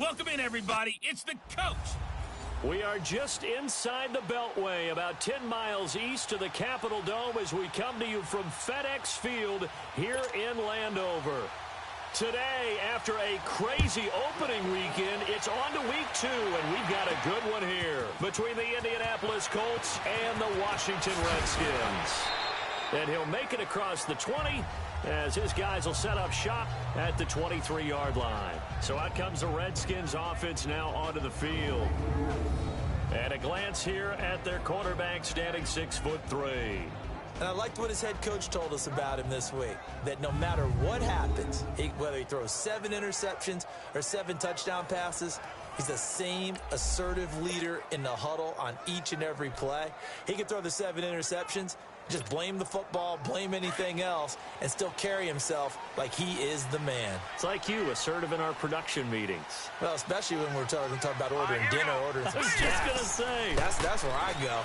Welcome in, everybody. It's the coach. We are just inside the Beltway, about 10 miles east of the Capitol Dome as we come to you from FedEx Field here in Landover. Today, after a crazy opening weekend, it's on to week 2, and we've got a good one here between the Indianapolis Colts and the Washington Redskins. And he'll make it across the 20 as his guys will set up shop at the 23-yard line. So out comes the Redskins offense now onto the field. And a glance here at their quarterback standing 6'3". And I liked what his head coach told us about him this week, that no matter what happens, whether he throws 7 interceptions or 7 touchdown passes, he's the same assertive leader in the huddle on each and every play. He can throw the 7 interceptions, just blame the football, blame anything else, and still carry himself like he is the man. It's like you, assertive in our production meetings. Well, especially when we're talking about ordering dinner, ordering some snacks. I was just going to say. That's where I go.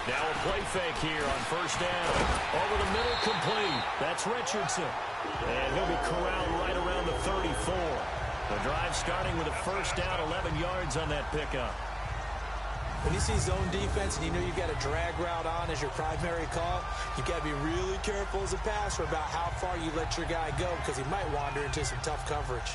Now a play fake here on first down. Over the middle, complete. That's Richardson. And he'll be corralled right around the 34. The drive starting with a first down, 11 yards on that pickup. When you see zone defense and you know you've got a drag route on as your primary call, you've got to be really careful as a passer about how far you let your guy go because he might wander into some tough coverage.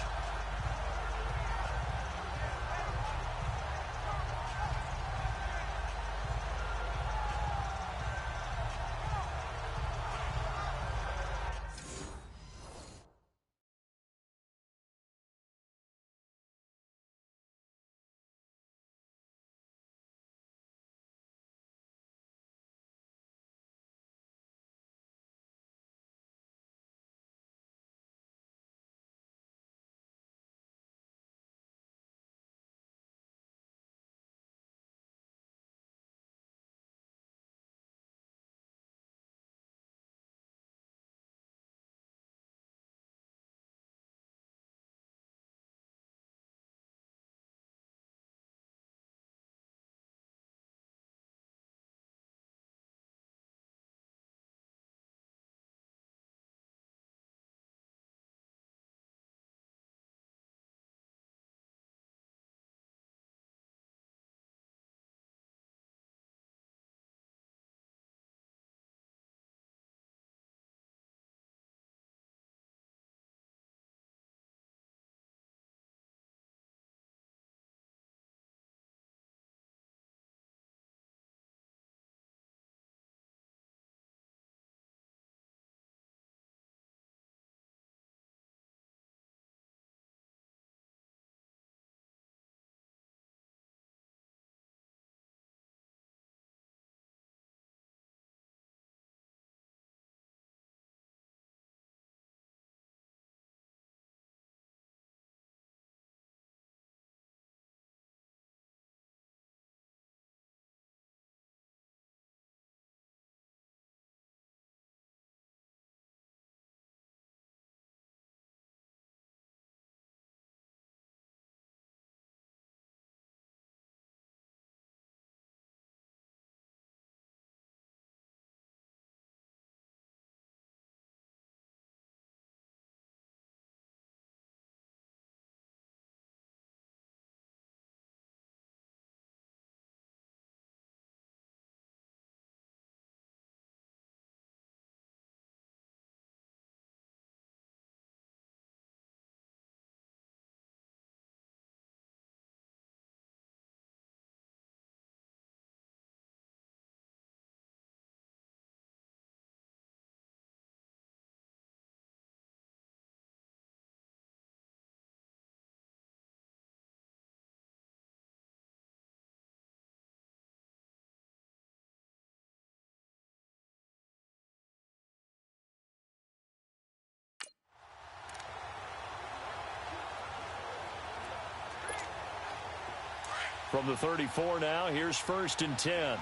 From the 34 now, here's 1st and 10. Hey,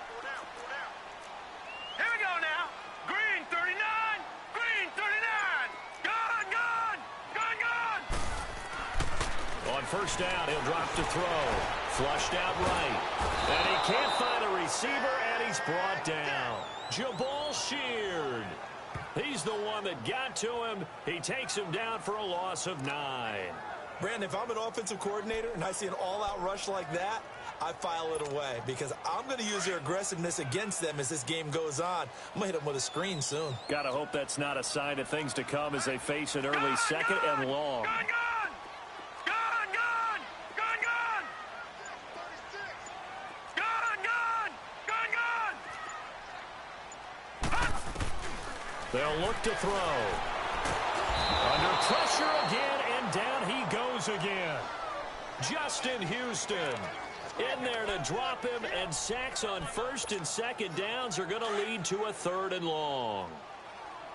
go down. Here we go now. Green 39. Green 39. Gone. On first down, he'll drop to throw. Flushed out right. And he can't find a receiver, and he's brought down. Jabal Sheard. He's the one that got to him. He takes him down for a loss of 9. Brandon, if I'm an offensive coordinator and I see an all-out rush like that, I file it away because I'm going to use their aggressiveness against them as this game goes on. I'm going to hit them with a screen soon. Got to hope that's not a sign of things to come as they face an early second and long. They'll look to throw. Under pressure again, and down he goes again. Justin Houston in there to drop him, and sacks on first and second downs are going to lead to a third and long.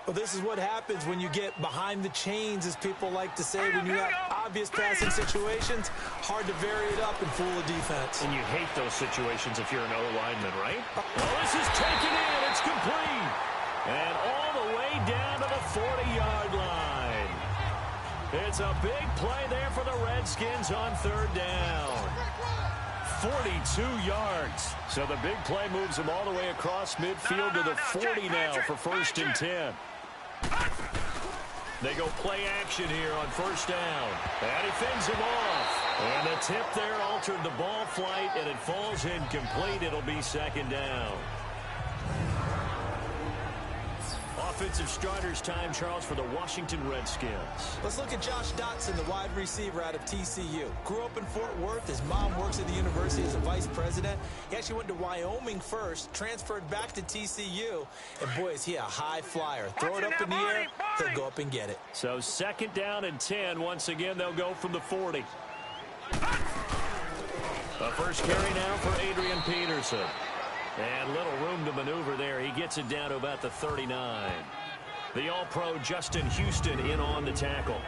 Well, this is what happens when you get behind the chains, as people like to say, when you have obvious passing situations. Hard to vary it up and fool the defense. And you hate those situations if you're an O-lineman, right? Well, this is taken in. It's complete. And all the way down to the 40-yard line. It's a big play there for the Redskins on third down. 42 yards. So the big play moves them all the way across midfield to the 40 now for first and 10. They go play action here on first down. And he fends him off. And the tip there altered the ball flight, and it falls incomplete. It'll be second down. Offensive starters time, Charles, for the Washington Redskins. Let's look at Josh Dotson, the wide receiver out of TCU. Grew up in Fort Worth. His mom works at the university as a vice president. He actually went to Wyoming first, transferred back to TCU, and boy, is he a high flyer. Throw it up in the air, he'll go up and get it. So second down and 10. Once again, they'll go from the 40. The first carry now for Adrian Peterson. And little room to maneuver there. He gets it down to about the 39. The All-Pro Justin Houston in on the tackle.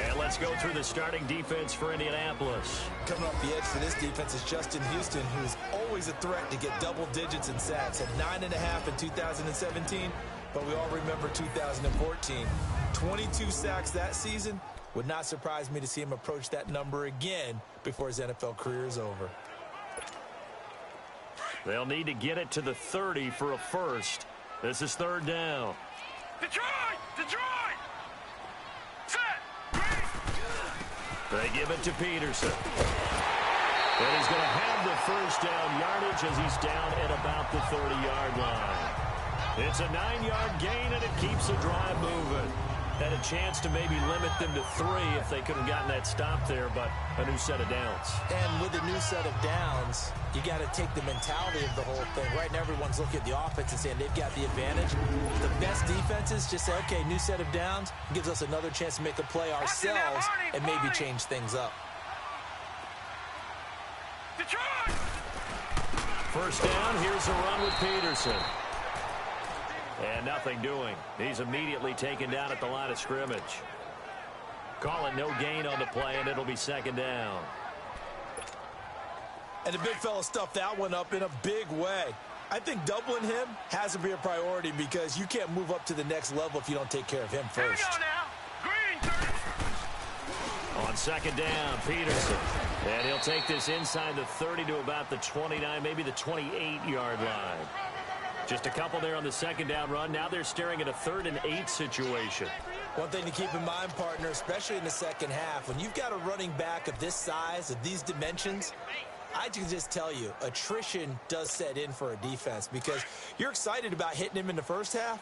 And let's go through the starting defense for Indianapolis. Coming off the edge for this defense is Justin Houston, who's always a threat to get double digits in sacks. At 9.5 in 2017, but we all remember 2014. 22 sacks that season. Would not surprise me to see him approach that number again before his NFL career is over. They'll need to get it to the 30 for a first. This is third down. Detroit! Detroit! Set! They give it to Peterson. And he's going to have the first down yardage as he's down at about the 30-yard line. It's a 9-yard gain, and it keeps the drive moving. Had a chance to maybe limit them to 3 if they could have gotten that stop there, but a new set of downs. And with a new set of downs, you got to take the mentality of the whole thing. Right now, everyone's looking at the offense and saying they've got the advantage. The best defenses just say, okay, new set of downs gives us another chance to make a play ourselves and maybe change things up. Detroit! First down, here's a run with Peterson. And nothing doing. He's immediately taken down at the line of scrimmage. Call it no gain on the play, and it'll be second down. And the big fella stuffed that one up in a big way. I think doubling him has to be a priority because you can't move up to the next level if you don't take care of him first. Here we go now. Green 30. On second down, Peterson. And he'll take this inside the 30 to about the 29, maybe the 28-yard line. Just a couple there on the second down run. Now they're staring at a 3rd and 8 situation. One thing to keep in mind, partner, especially in the second half, when you've got a running back of this size, of these dimensions, I can just tell you, attrition does set in for a defense because you're excited about hitting him in the first half.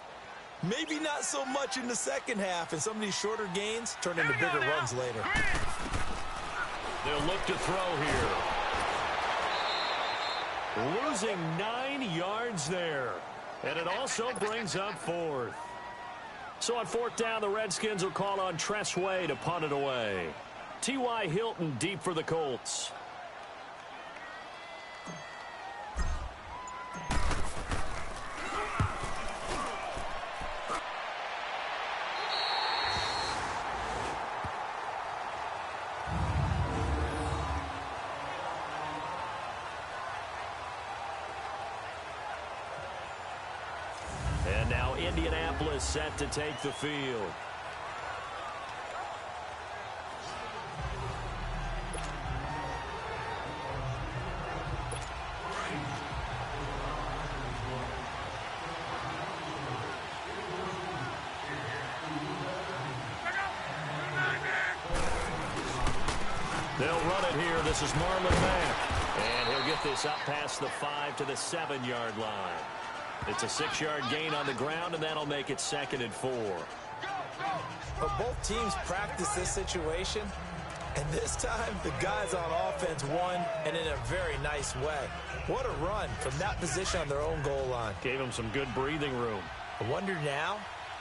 Maybe not so much in the second half, and some of these shorter gains turn into bigger runs later. They'll look to throw here. Losing 9 yards there. And it also brings up 4th. So on 4th down, the Redskins will call on Tressway to punt it away. T.Y. Hilton deep for the Colts. And now Indianapolis set to take the field. They'll run it here. This is Marlon Mack. And he'll get this up past the 5 to the 7-yard line. It's a 6-yard gain on the ground, and that'll make it 2nd and 4. But both teams practice this situation, and this time the guys on offense won, and in a very nice way. What a run from that position on their own goal line. Gave them some good breathing room. I wonder now,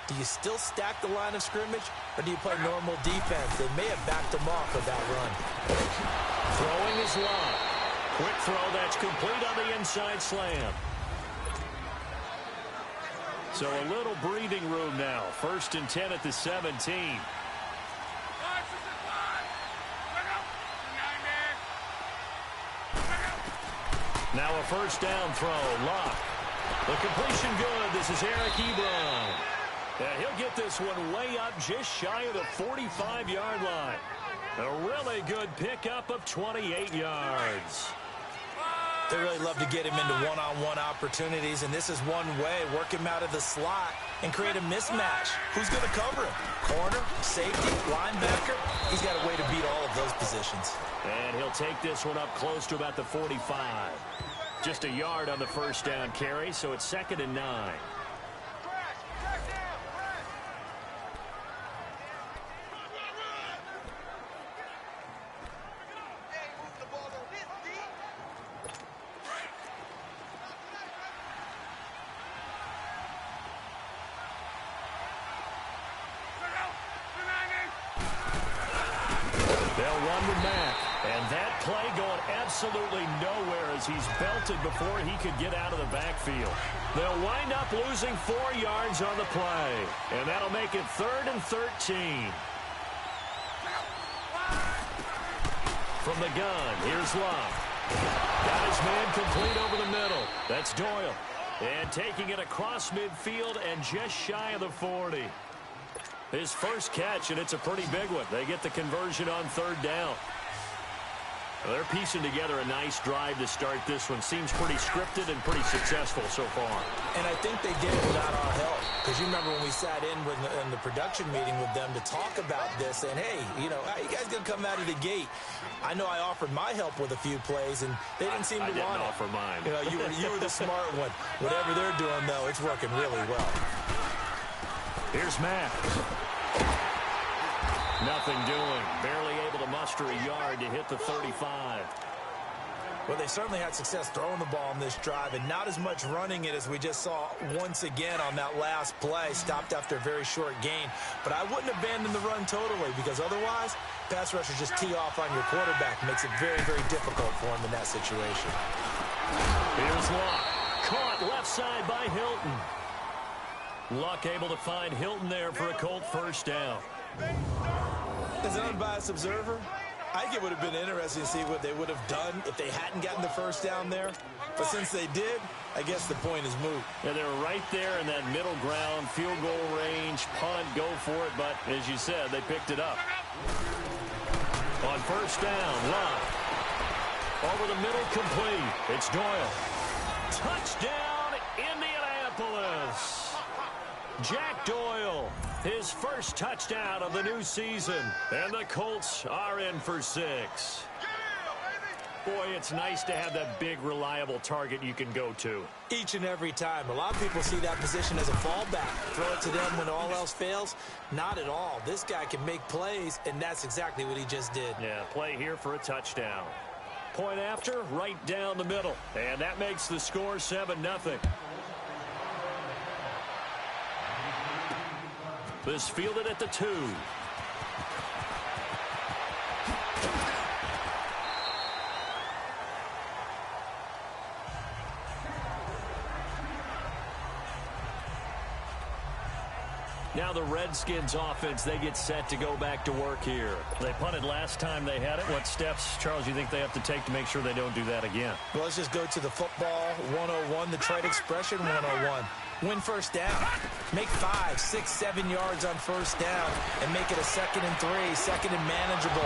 do you still stack the line of scrimmage, or do you play normal defense? They may have backed them off with that run. Throwing is Love. Quick throw, that's complete on the inside slam. So a little breathing room now. 1st and 10 at the 17. Now a 1st down throw. Locke. The completion good. This is Eric Ebron. And he'll get this one way up just shy of the 45-yard line. A really good pickup of 28 yards. They really love to get him into one-on-one opportunities, and this is one way. Work him out of the slot and create a mismatch. Who's going to cover him? Corner, safety, linebacker? He's got a way to beat all of those positions. And he'll take this one up close to about the 45. Just a yard on the 1st down carry, so it's 2nd and 9. They'll run with Mack. And that play going absolutely nowhere as he's belted before he could get out of the backfield. They'll wind up losing 4 yards on the play. And that'll make it 3rd and 13. From the gun, here's Love. Got his man complete over the middle. That's Doyle. And taking it across midfield and just shy of the 40. His first catch, and it's a pretty big one. They get the conversion on 3rd down. Well, they're piecing together a nice drive to start this one. Seems pretty scripted and pretty successful so far. And I think they did it without our help. Because you remember when we sat in the production meeting with them to talk about this, and hey, you know, how you guys going to come out of the gate? I know I offered my help with a few plays, and they didn't seem to want it. I didn't offer mine. You know, you were the smart one. Whatever they're doing, though, it's working really well. Here's Mack. Nothing doing. Barely able to muster a yard to hit the 35. Well, they certainly had success throwing the ball in this drive, and not as much running it as we just saw once again on that last play. Stopped after a very short gain. But I wouldn't abandon the run totally, because otherwise, pass rushers just tee off on your quarterback. Makes it very, very difficult for him in that situation. Here's Luck. Caught left side by Hilton. Luck able to find Hilton there for a Colt 1st down. As an unbiased observer, I think it would have been interesting to see what they would have done if they hadn't gotten the 1st down there. But since they did, I guess the point is moot. Yeah, they were right there in that middle ground, field goal range, punt, go for it. But as you said, they picked it up. On 1st down, Luck. Over the middle, complete. It's Doyle. Touchdown, Indianapolis. Jack Doyle, his first touchdown of the new season. And the Colts are in for 6. Boy, it's nice to have that big, reliable target you can go to. Each and every time. A lot of people see that position as a fallback. Throw it to them when all else fails. Not at all. This guy can make plays, and that's exactly what he just did. Yeah, play here for a touchdown. Point after, right down the middle. And that makes the score 7-0. This fielded at the 2. Now the Redskins offense, they get set to go back to work here. They punted last time they had it. What steps, Charles, you think they have to take to make sure they don't do that again? Well, let's just go to the football 101, the trade expression 101. Win 1st down. Make 5, 6, 7 yards on 1st down and make it a 2nd and 3, 2nd and manageable.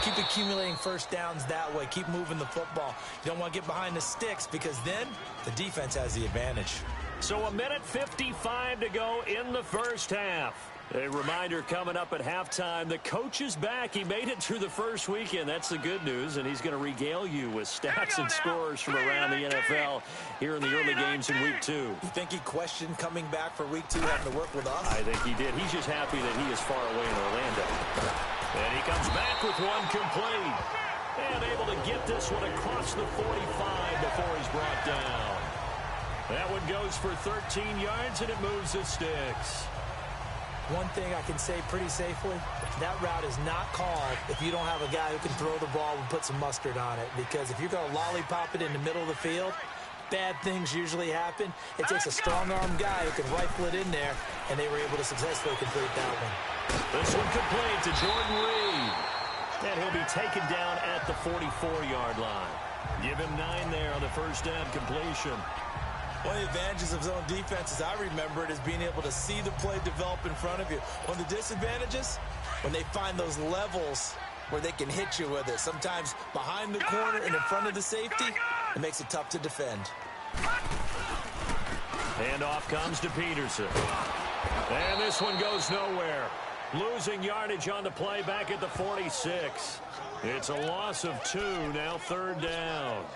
Keep accumulating 1st downs that way. Keep moving the football. You don't want to get behind the sticks because then the defense has the advantage. So 1:55 to go in the 1st half. A reminder coming up at halftime, the coach is back. He made it through the first weekend. That's the good news, and he's going to regale you with stats and scores from around the NFL here in the early games in Week 2. You think he questioned coming back for Week 2 having to work with us? I think he did. He's just happy that he is far away in Orlando. And he comes back with one complete. And able to get this one across the 45 before he's brought down. That one goes for 13 yards, and it moves the sticks. One thing I can say pretty safely, that route is not called if you don't have a guy who can throw the ball and put some mustard on it. Because if you're going to lollipop it in the middle of the field, bad things usually happen. It takes a strong-arm guy who can rifle it in there, and they were able to successfully complete that one. This one complete to Jordan Reed. And he'll be taken down at the 44-yard line. Give him 9 there on the first down completion. One of the advantages of zone defense, as I remember it, is being able to see the play develop in front of you. One of the disadvantages, when they find those levels where they can hit you with it. Sometimes behind the corner and in front of the safety, it makes it tough to defend. Handoff comes to Peterson. And this one goes nowhere. Losing yardage on the play back at the 46. It's a loss of 2, now third down.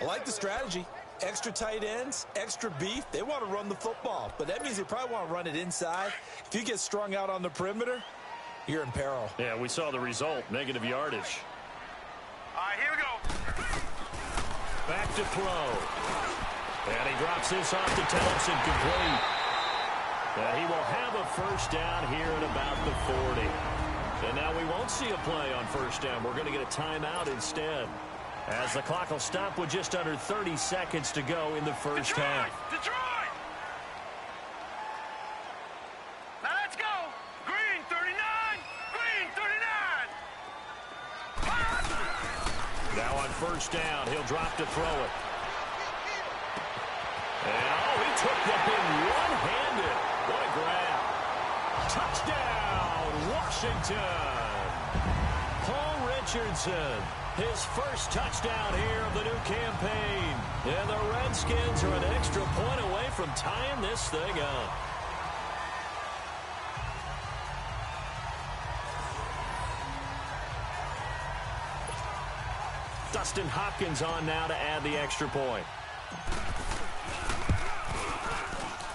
I like the strategy. Extra tight ends, extra beef. They want to run the football, but that means they probably want to run it inside. If you get strung out on the perimeter, you're in peril. Yeah, we saw the result, negative yardage. All right, here we go. Back to throw. And he drops this off to Thompson, complete. He will have a first down here at about the 40. And now we won't see a play on first down. We're going to get a timeout instead, as the clock will stop with just under 30 seconds to go in the first half. Detroit! Now let's go! Green 39! Green 39! Now on first down, he'll drop to throw it. And he took the big one-handed. What a grab. Touchdown, Washington. Paul Richardson. His first touchdown here of the new campaign. And the Redskins are an extra point away from tying this thing up. Dustin Hopkins on now to add the extra point.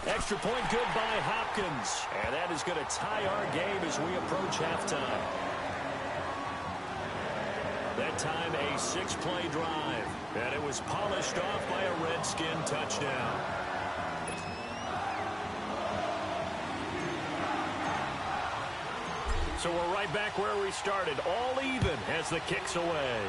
Extra point good by Hopkins. And that is going to tie our game as we approach halftime. That time a 6-play drive. And it was polished off by a Redskin touchdown. So we're right back where we started. All even as the kick's away.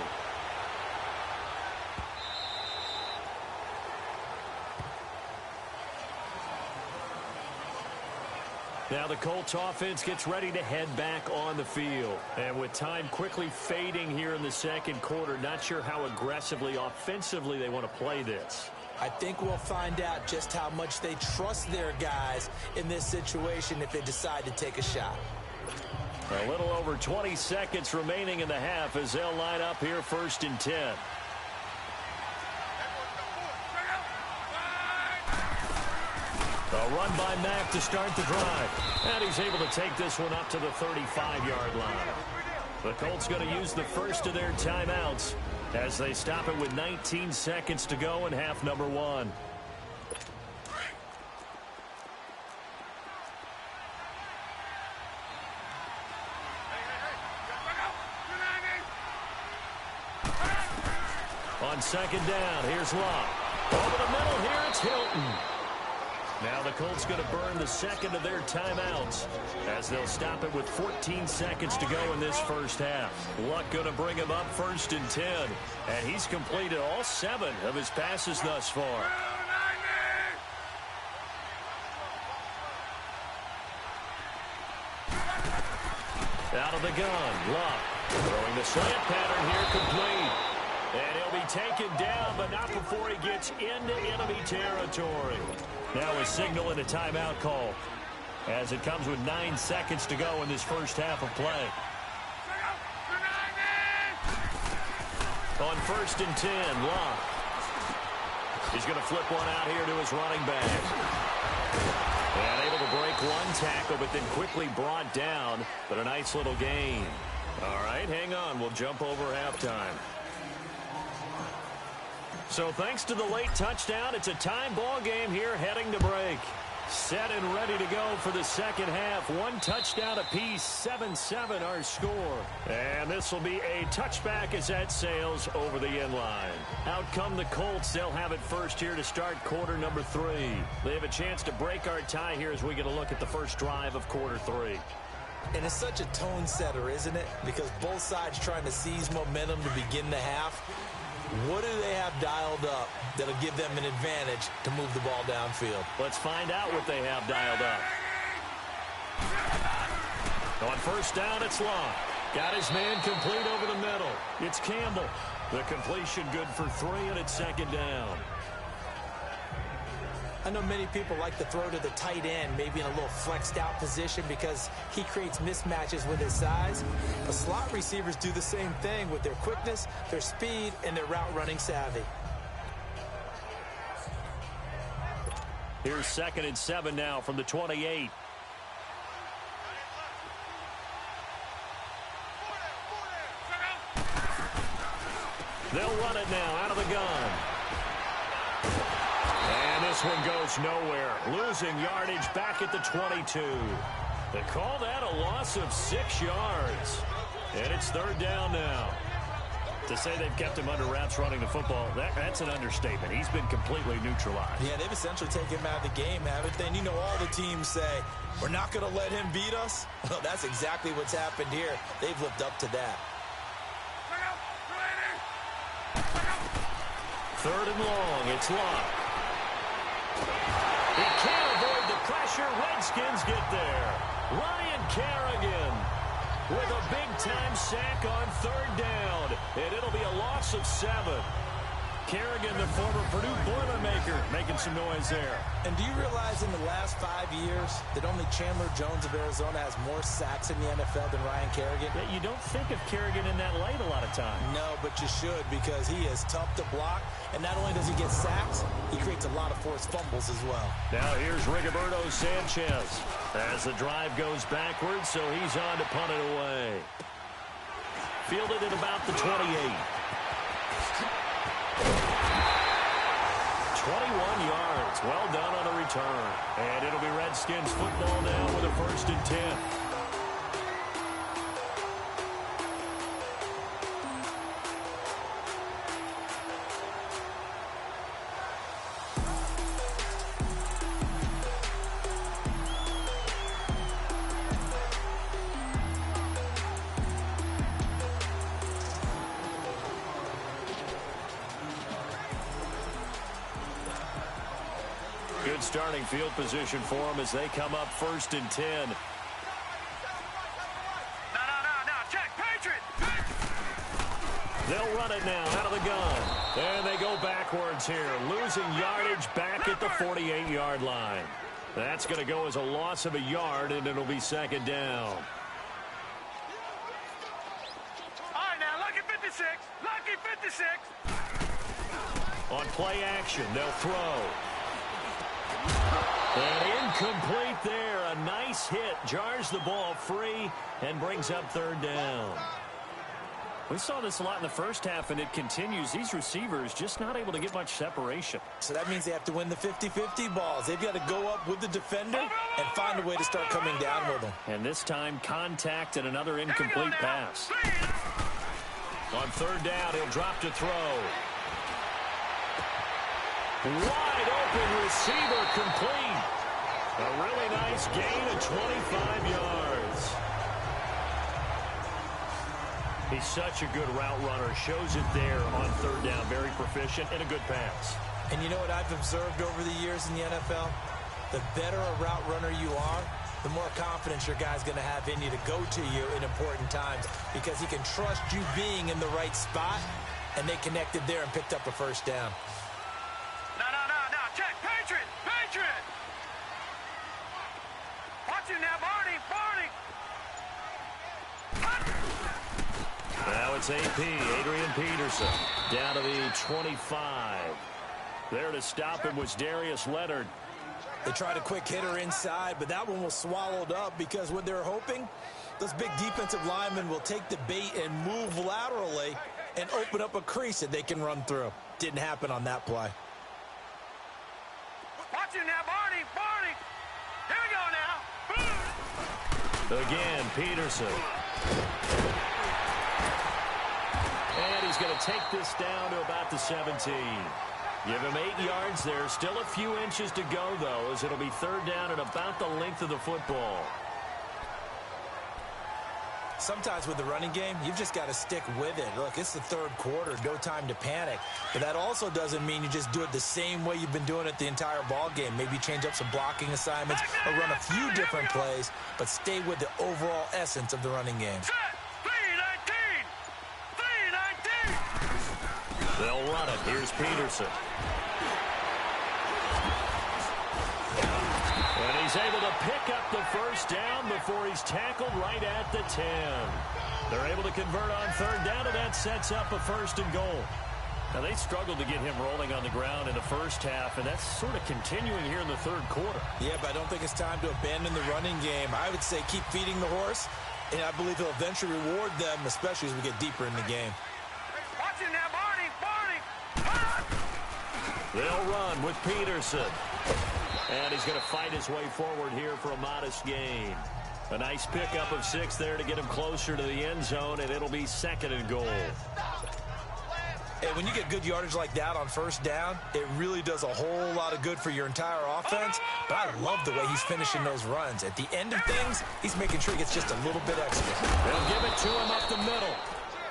Now the Colts offense gets ready to head back on the field. And with time quickly fading here in the second quarter, not sure how aggressively, offensively they want to play this. I think we'll find out just how much they trust their guys in this situation if they decide to take a shot. A little over 20 seconds remaining in the half as they'll line up here first and 10. A run by Mack to start the drive. And he's able to take this one up to the 35-yard line. The Colts going to use the first of their timeouts as they stop it with 19 seconds to go in half number 1. On second down, here's Locke. Over the middle here, it's Hilton. Now the Colts going to burn the second of their timeouts as they'll stop it with 14 seconds to go in this first half. Luck going to bring him up first and 10. And he's completed all 7 of his passes thus far. Out of the gun, Luck throwing the slant pattern here complete. And he'll be taken down, but not before he gets into enemy territory. Now a signal and a timeout call as it comes with 9 seconds to go in this first half of play. On first and 10, Locke. He's going to flip one out here to his running back. And able to break one tackle, but then quickly brought down. But a nice little gain. All right, hang on. We'll jump over halftime. So thanks to the late touchdown, it's a time ball game here heading to break. Set and ready to go for the second half. One touchdown apiece, 7-7 our score. And this will be a touchback as that sails over the end line. Out come the Colts. They'll have it first here to start quarter number 3. They have a chance to break our tie here as we get a look at the first drive of quarter 3. And it's such a tone setter, isn't it? Because both sides trying to seize momentum to begin the half. What do they have dialed up that'll give them an advantage to move the ball downfield? Let's find out what they have dialed up. On first down, it's Long. Got his man complete over the middle. It's Campbell. The completion good for 3, and it's second down. I know many people like to throw to the tight end, maybe in a little flexed out position because he creates mismatches with his size. But slot receivers do the same thing with their quickness, their speed, and their route running savvy. Here's 2nd and 7 now from the 28. They'll run it now out of the gun. And this one goes nowhere. Losing yardage back at the 22. They call that a loss of 6 yards. And it's third down now. To say they've kept him under wraps running the football, that's an understatement. He's been completely neutralized. Yeah, they've essentially taken him out of the game, haven't they? And you know all the teams say, we're not going to let him beat us. Well, that's exactly what's happened here. They've lived up to that. Third and long. It's Long. He can't avoid the pressure. Redskins get there. Ryan Kerrigan with a big-time sack on third down. And it'll be a loss of 7. Kerrigan, the former Purdue Boilermaker, making some noise there. And do you realize in the last 5 years that only Chandler Jones of Arizona has more sacks in the NFL than Ryan Kerrigan? Yeah, you don't think of Kerrigan in that light a lot of times. No, but you should, because he is tough to block. And not only does he get sacks, he creates a lot of forced fumbles as well. Now here's Rigoberto Sanchez as the drive goes backwards, so he's on to punt it away. Fielded at about the 28. 21 yards. Well done on the return. And it'll be Redskins football now with a 1st and 10. Good starting field position for them as they come up 1st and 10. No, check, Patriot! They'll run it now out of the gun. And they go backwards here, losing yardage back at the 48-yard line. That's going to go as a loss of a yard, and it'll be 2nd down. All right, now, lucky 56. Lucky 56. On play action, they'll throw. And incomplete there. A nice hit. Jars the ball free and brings up 3rd down. We saw this a lot in the first half, and it continues. These receivers just not able to get much separation. So that means they have to win the 50-50 balls. They've got to go up with the defender and find a way to start coming down with them. And this time, contact and another incomplete pass. On 3rd down, he'll drop to throw. Wide open receiver complete. A really nice gain of 25 yards. He's such a good route runner. Shows it there on 3rd down. Very proficient and a good pass. And you know what I've observed over the years in the NFL? The better a route runner you are, the more confidence your guy's going to have in you to go to you in important times, because he can trust you being in the right spot, and they connected there and picked up a 1st down. No, check, Patriot! Patriot! Watch it now, Barney! Now it's AP, Adrian Peterson, down to the 25. There to stop him was Darius Leonard. They tried a quick hitter inside, but that one was swallowed up because what they're hoping, those big defensive linemen will take the bait and move laterally and open up a crease that they can run through. Didn't happen on that play. Watch it now, Barney. Barney. Here we go now. Again, Peterson. And he's going to take this down to about the 17. Give him 8 yards there. Still a few inches to go, though, as it'll be third down at about the length of the football. Sometimes with the running game, you've just got to stick with it. Look, it's the third quarter, no time to panic. But that also doesn't mean you just do it the same way you've been doing it the entire ball game. Maybe change up some blocking assignments or run a few different plays, but stay with the overall essence of the running game. Set. 319. 319. They'll run it. Here's Peterson. And he's able to pick up the first down before he's tackled right at the 10. They're able to convert on third down, and that sets up a first and goal. Now, they struggled to get him rolling on the ground in the first half, and that's sort of continuing here in the third quarter. Yeah, but I don't think it's time to abandon the running game. I would say keep feeding the horse, and I believe he'll eventually reward them, especially as we get deeper in the game. Watch it now, Barney. Barney. They'll run with Peterson. And he's going to fight his way forward here for a modest gain. A nice pickup of 6 there to get him closer to the end zone, and it'll be second and goal. And when you get good yardage like that on first down, it really does a whole lot of good for your entire offense. But I love the way he's finishing those runs. At the end of things, he's making sure he gets just a little bit extra. They'll give it to him up the middle.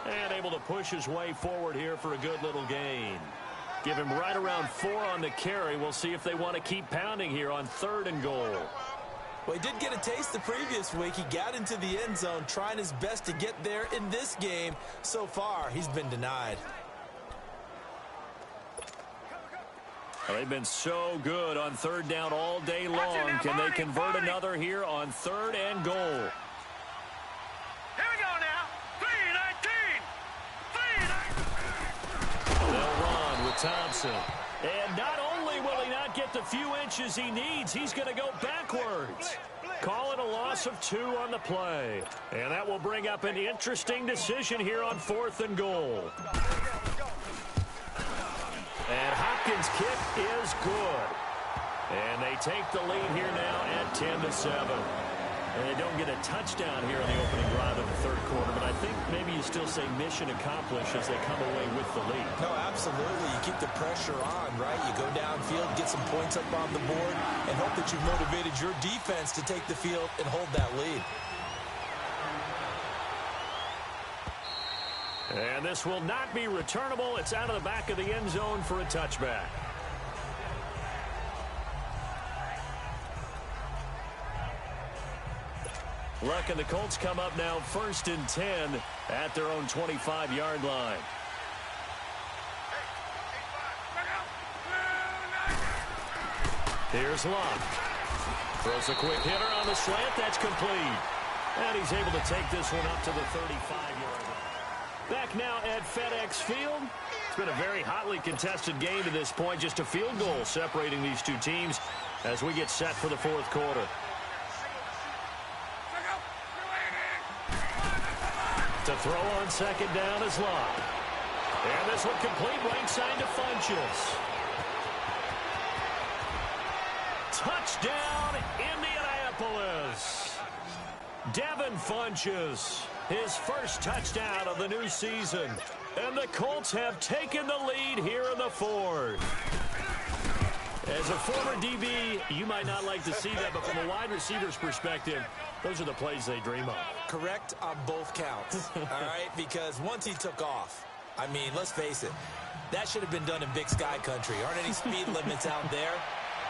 And able to push his way forward here for a good little gain. Give him right around 4 on the carry. We'll see if they want to keep pounding here on third and goal. Well, he did get a taste the previous week. He got into the end zone, trying his best to get there in this game. So far, he's been denied. Well, they've been so good on third down all day long. Can they convert another here on third and goal? Here we go now. 319. 319. They'll run with Thompson. And not only will he not get the few inches he needs, he's going to go backwards. Call it a loss of 2 on the play. And that will bring up an interesting decision here on fourth and goal. And Hopkins' kick is good. And they take the lead here now at 10-7. And they don't get a touchdown here in the opening drive of the third quarter, but I think maybe you still say mission accomplished as they come away with the lead. No, absolutely. You keep the pressure on, right? You go downfield, get some points up on the board, and hope that you've motivated your defense to take the field and hold that lead. And this will not be returnable. It's out of the back of the end zone for a touchback. Luck and the Colts come up now first and 10 at their own 25-yard line. Here's Luck. Throws a quick hitter on the slant. That's complete. And he's able to take this one up to the 35-yard line. Back now at FedEx Field. It's been a very hotly contested game to this point. Just a field goal separating these two teams as we get set for the fourth quarter. To throw on second down is Luck. And this one complete right side to Funchess. Touchdown, Indianapolis. Devin Funchess, his first touchdown of the new season. And the Colts have taken the lead here in the fourth. As a former DB, you might not like to see that, but from a wide receiver's perspective, those are the plays they dream of. Correct on both counts, all right? Because once he took off, I mean, let's face it, that should have been done in Big Sky country. Aren't any speed limits out there?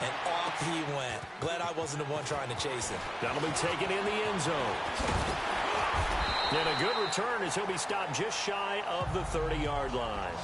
And off he went. Glad I wasn't the one trying to chase him. That'll be taken in the end zone. And a good return as he'll be stopped just shy of the 30-yard line.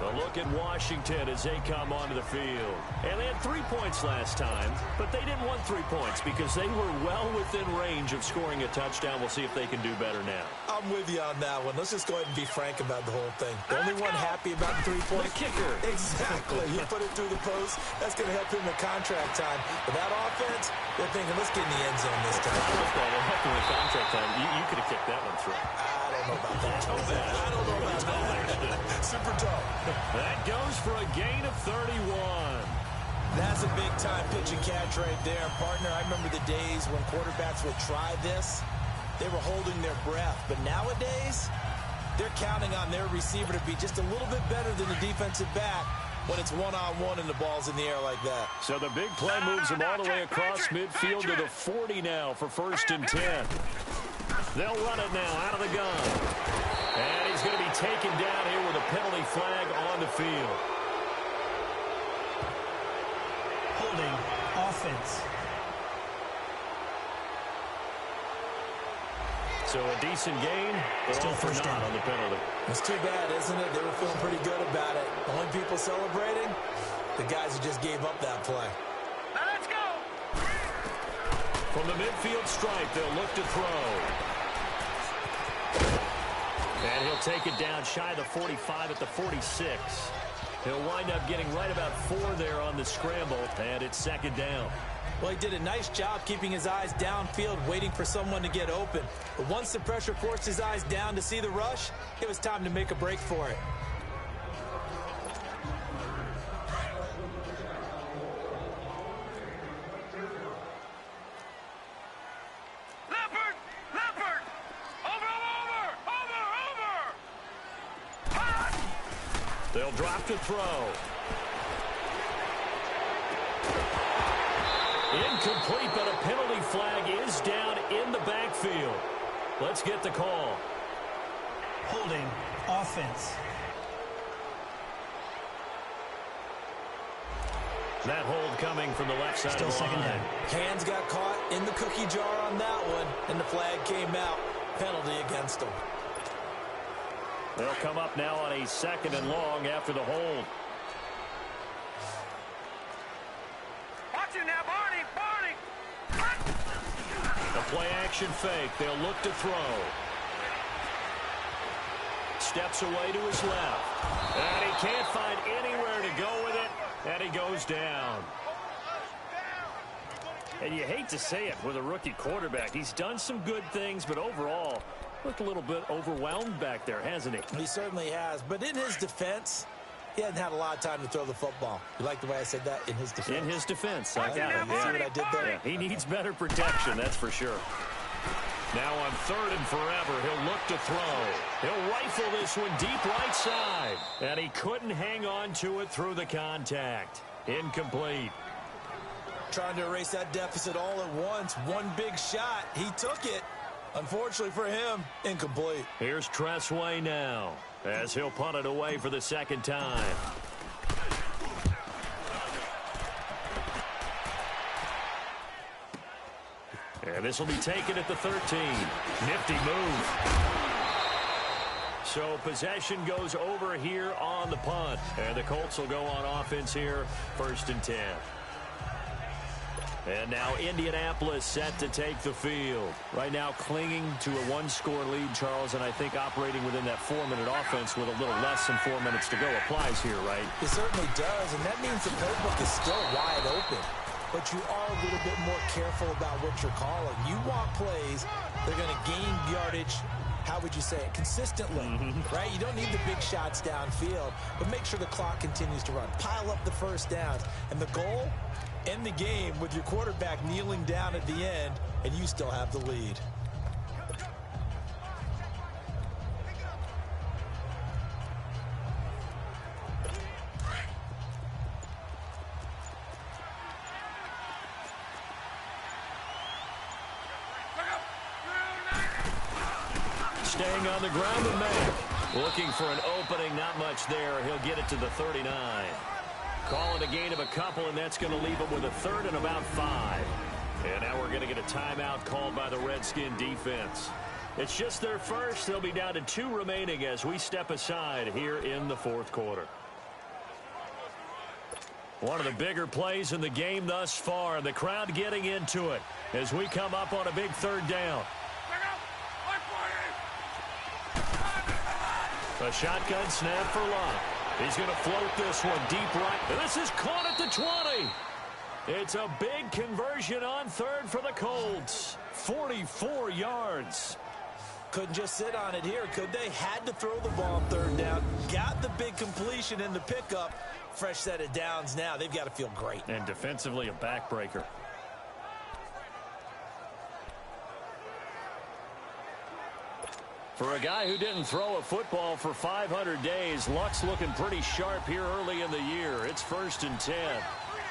A look at Washington as they come onto the field. And they had 3 points last time, but they didn't want 3 points because they were well within range of scoring a touchdown. We'll see if they can do better now. I'm with you on that one. Let's just go ahead and be frank about the whole thing. The only one happy about the 3 points. The kicker. Exactly. He put it through the post. That's going to help him in contract time. But that offense, they're thinking, let's get in the end zone this time. It helped him in contract time. You could have kicked that one through. I don't know about that. I don't know about that. Super tough. That goes for a gain of 31. That's a big-time pitch and catch right there. Partner, I remember the days when quarterbacks would try this. They were holding their breath. But nowadays, they're counting on their receiver to be just a little bit better than the defensive back when it's one-on-one and the ball's in the air like that. So the big play moves them all the way across midfield to the 40 now for 1st and 10. They'll run it now out of the gun. And he's going to be taken down here with a penalty flag on the field. Holding offense. So a decent gain, but Still all for first naught down on the penalty. It's too bad, isn't it? They were feeling pretty good about it. The only people celebrating, the guys who just gave up that play. Now let's go. From the midfield stripe, they'll look to throw. And he'll take it down shy of the 45 at the 46. He'll wind up getting right about 4 there on the scramble, and it's 2nd down. Well, he did a nice job keeping his eyes downfield, waiting for someone to get open. But once the pressure forced his eyes down to see the rush, it was time to make a break for it. Leopard! Leopard! Over! Hot! They'll drop to throw. Incomplete, but a penalty flag is down in the backfield. Let's get the call. Holding offense. That hold coming from the left side Still of the 2nd line. down. Hands got caught in the cookie jar on that one, and the flag came out. Penalty against them. They'll come up now on a 2nd and long after the hold. Watch it now, Barney! Barney! A play-action fake. They'll look to throw. Steps away to his left. And he can't find anywhere to go with it. And he goes down. And you hate to say it with a rookie quarterback. He's done some good things, but overall, looked a little bit overwhelmed back there, hasn't he? He certainly has. But in his defense, he hasn't had a lot of time to throw the football. You like the way I said that? In his defense. In his defense. I got it. You see what I did there? Yeah, he needs better protection, that's for sure. Now on 3rd and forever, he'll look to throw. He'll rifle this one deep right side. And he couldn't hang on to it through the contact. Incomplete. Trying to erase that deficit all at once. One big shot. He took it. Unfortunately for him, incomplete. Here's Tressway now, as he'll punt it away for the 2nd time. And this will be taken at the 13. Nifty move. So possession goes over here on the punt. And the Colts will go on offense here, 1st and 10. And now Indianapolis set to take the field. Right now clinging to a 1-score lead, Charles, and I think operating within that 4-minute offense with a little less than 4 minutes to go applies here, right? It certainly does, and that means the playbook is still wide open. But you are a little bit more careful about what you're calling. You want plays, they're going to gain yardage, how would you say it, consistently, right? You don't need the big shots downfield, but make sure the clock continues to run. Pile up the first downs, and the goal, end the game with your quarterback kneeling down at the end, and you still have the lead. Staying on the ground and Mack. Looking for an opening, not much there. He'll get it to the 39. Call it a gain of a couple, and that's going to leave him with a 3rd and about 5. And now we're going to get a timeout called by the Redskin defense. It's just their first. They'll be down to 2 remaining as we step aside here in the 4th quarter. One of the bigger plays in the game thus far. The crowd getting into it as we come up on a big third down. A shotgun snap for Love. He's going to float this one deep right. This is caught at the 20. It's a big conversion on third for the Colts. 44 yards. Couldn't just sit on it here, could they? Had to throw the ball on third down. Got the big completion in the pickup. Fresh set of downs now. They've got to feel great. And defensively, a backbreaker. For a guy who didn't throw a football for 500 days, Luck's looking pretty sharp here early in the year. It's 1st and 10.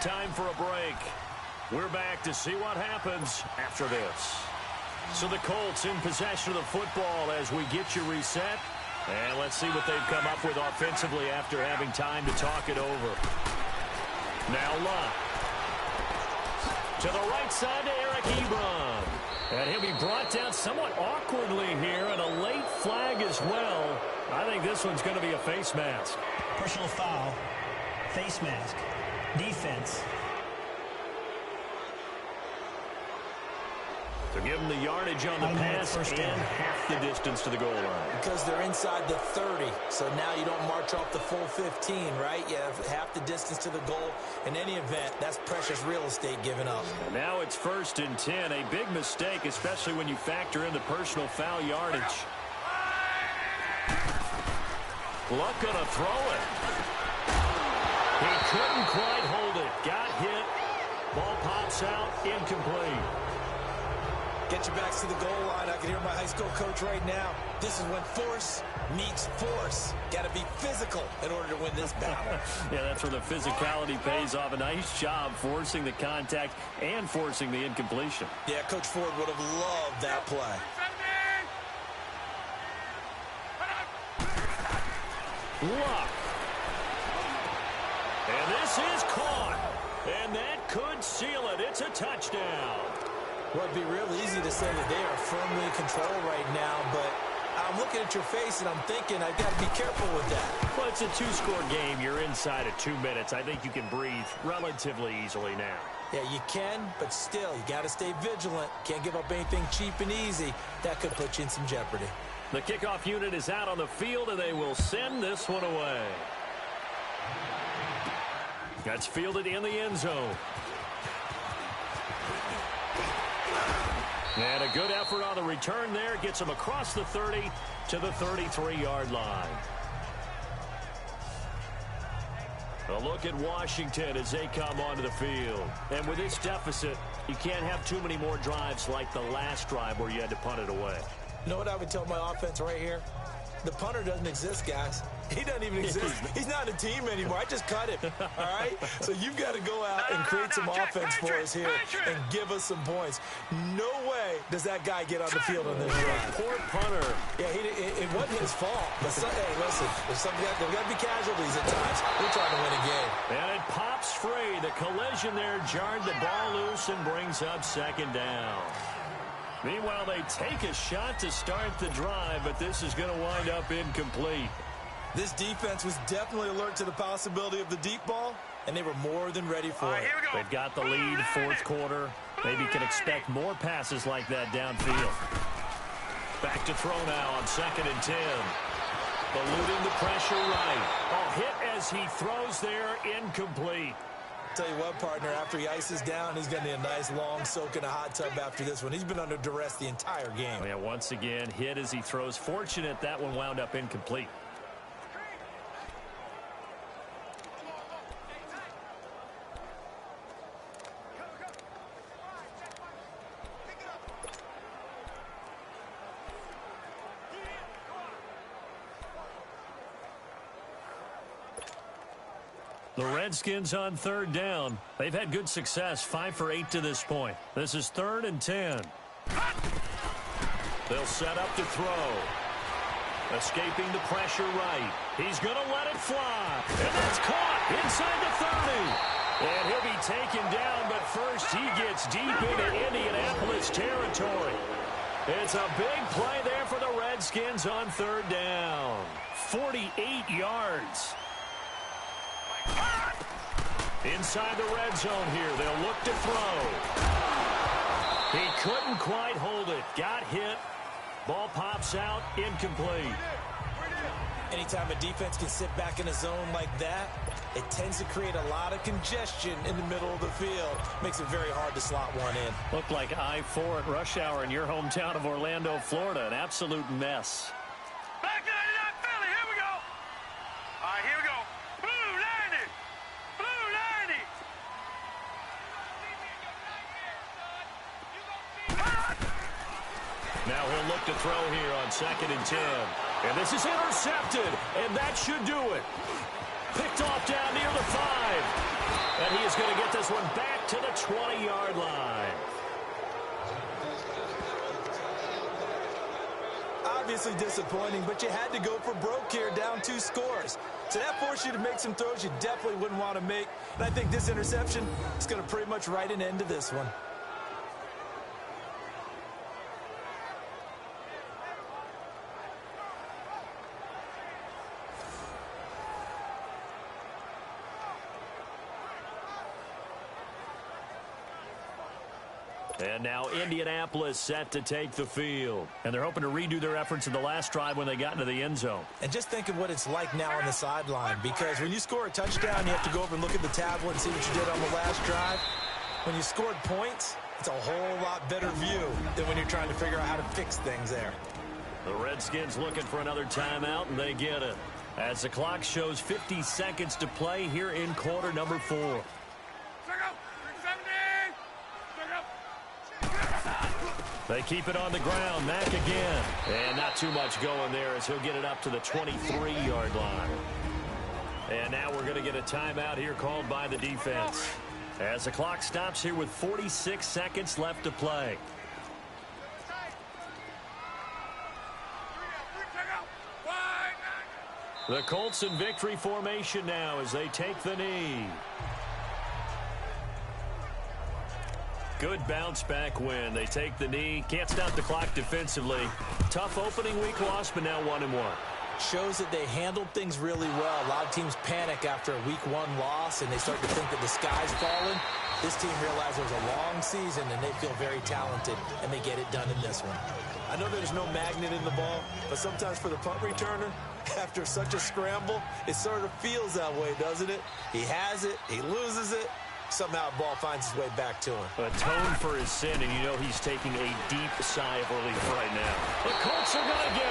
Time for a break. We're back to see what happens after this. So the Colts in possession of the football as we get you reset. And let's see what they've come up with offensively after having time to talk it over. Now Luck. To the right side to Eric Ebron. And he'll be brought down somewhat awkwardly here, and a late flag as well. I think this one's going to be a face mask. Personal foul. Face mask. Defense. So give them the yardage on the pass and half the distance to the goal line. Because they're inside the 30, so now you don't march off the full 15, right? You have half the distance to the goal. In any event, that's precious real estate given up. And now it's 1st and 10, a big mistake, especially when you factor in the personal foul yardage. Luck gonna throw it. He couldn't quite hold it. Got hit. Ball pops out, incomplete. Get your backs to the goal line. I can hear my high school coach right now. This is when force meets force. Got to be physical in order to win this battle. Yeah, that's where the physicality pays off. A nice job forcing the contact and forcing the incompletion. Yeah, Coach Ford would have loved that play. Luck. And this is caught. And that could seal it. It's a touchdown. Well, it'd be real easy to say that they are firmly in control right now, but I'm looking at your face and I'm thinking I've got to be careful with that. Well, it's a two-score game. You're inside of 2 minutes. I think you can breathe relatively easily now. Yeah, you can, but still, you got to stay vigilant. Can't give up anything cheap and easy. That could put you in some jeopardy. The kickoff unit is out on the field, and they will send this one away. That's fielded in the end zone. And a good effort on the return there. Gets him across the 30 to the 33-yard line. A look at Washington as they come onto the field. And with this deficit, you can't have too many more drives like the last drive where you had to punt it away. You know what I would tell my offense right here? The punter doesn't exist, guys. He doesn't even exist. He's not a team anymore. I just cut him, all right? So you've got to go out and create some offense for us here and give us some points. No way does that guy get on the field on this drive. Poor punter. Yeah, it wasn't his fault. But hey, listen, there's got to be casualties at times. We're trying to win a game. And it pops free. The collision there jarred the ball loose and brings up 2nd down. Meanwhile, they take a shot to start the drive, but this is going to wind up incomplete. This defense was definitely alert to the possibility of the deep ball, and they were more than ready for it. They've got the lead, 4th quarter. Maybe can expect more passes like that downfield. Back to throw now on 2nd and 10. Eluding the pressure right. A hit as he throws there, incomplete. Tell you what, partner, after he ices down, he's going to need a nice long soak in a hot tub after this one. He's been under duress the entire game. Yeah, once again, hit as he throws. Fortunate that one wound up incomplete. The Redskins on 3rd down. They've had good success, 5 for 8 to this point. This is 3rd and 10. They'll set up to throw. Escaping the pressure right. He's going to let it fly. And that's caught inside the 30. And he'll be taken down, but first he gets deep into Indianapolis territory. It's a big play there for the Redskins on 3rd down. 48 yards. Inside the red zone here, they'll look to throw. He couldn't quite hold it. Got hit. Ball pops out, incomplete. Anytime a defense can sit back in a zone like that, it tends to create a lot of congestion in the middle of the field. Makes it very hard to slot one in. Looked like I-4 at rush hour in your hometown of Orlando, Florida. An absolute mess. Back to 99 Philly. Here we go. All right, here we go. Blue 90. Blue 90. Now he'll look to throw here on 2nd and 10. And this is intercepted, and that should do it. Picked off down near the 5. And he is going to get this one back to the 20-yard line. Obviously disappointing, but you had to go for broke here, down 2 scores. So that forced you to make some throws you definitely wouldn't want to make. And I think this interception is going to pretty much write an end to this one. And now Indianapolis set to take the field. And they're hoping to redo their efforts in the last drive when they got into the end zone. And just think of what it's like now on the sideline, because when you score a touchdown, you have to go over and look at the tablet and see what you did on the last drive. When you scored points, it's a whole lot better view than when you're trying to figure out how to fix things there. The Redskins looking for another timeout, and they get it. As the clock shows 50 seconds to play here in quarter number 4. They keep it on the ground. Mack again. And not too much going there as he'll get it up to the 23-yard line. And now we're going to get a timeout here called by the defense. As the clock stops here with 46 seconds left to play. The Colts in victory formation now as they take the knee. Good bounce-back win. They take the knee. Can't stop the clock defensively. Tough opening week loss, but now 1-1. Shows that they handled things really well. A lot of teams panic after a week 1 loss, and they start to think that the sky's falling. This team realized it was a long season, and they feel very talented, and they get it done in this one. I know there's no magnet in the ball, but sometimes for the punt returner, after such a scramble, it sort of feels that way, doesn't it? He has it, he loses it. Somehow the ball finds its way back to him. Atone for his sin, and you know he's taking a deep sigh of relief right now. The Colts are going to get